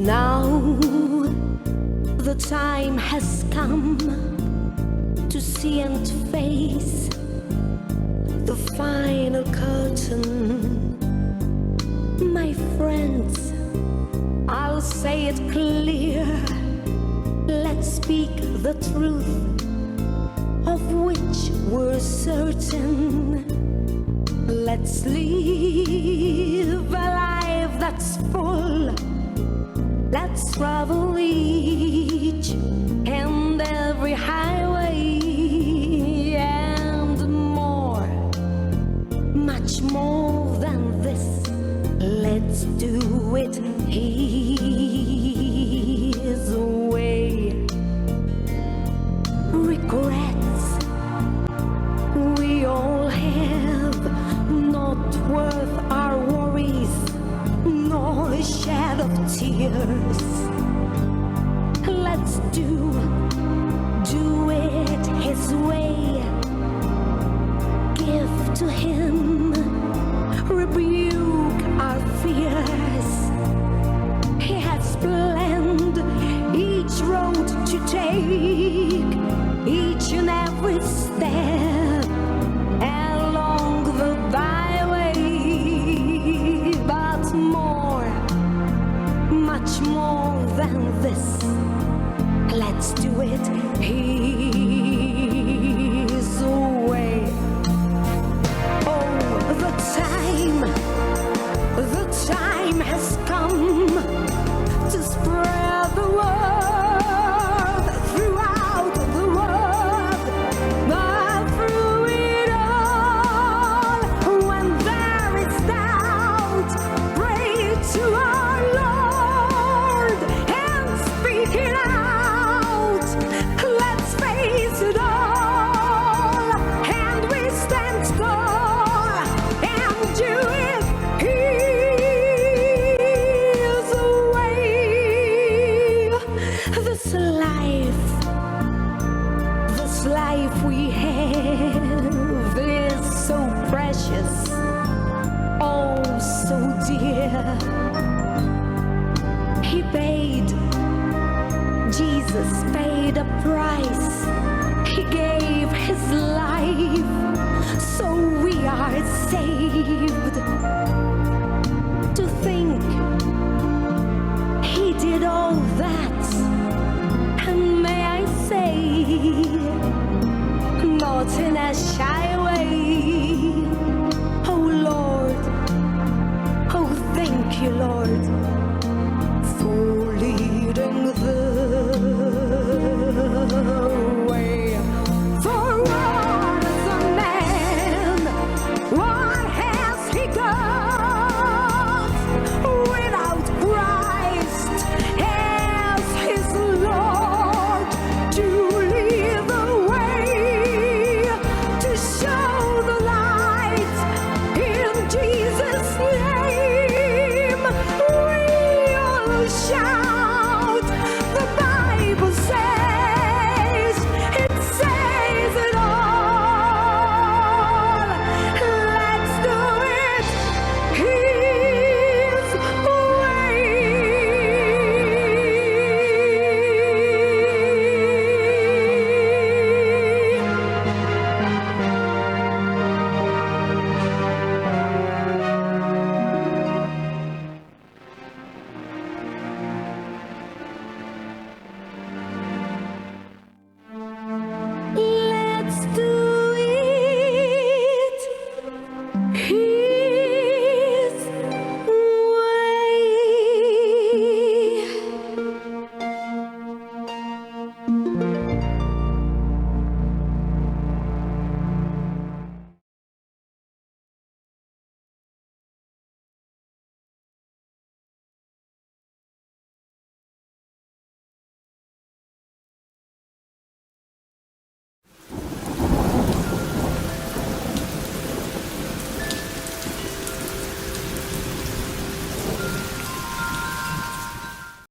Now the time has come to see and face the final curtain. My friends, I'll say it clear. Let's speak the truth of which we're certain. Let's live a life that's full. Let's travel each and every highway and more, much more than this. Let's do it His way. Regrets we all have, not worth our worries, nor a shed of tears. Let's do it His way. Give to Him, rebuke our fears. He has planned each road to take, each and every step along the byway. But more, much more than this, let's do it His way. Oh, the time has come to spread the word throughout the world. But through it all, when there is doubt, pray to our Lord and speak it out. Let's face it all, and we stand tall and do it His way. This life we have is so precious, oh so dear. Jesus paid a price. He gave His life, so we are saved. To think He did all that, and may I say, not in a shy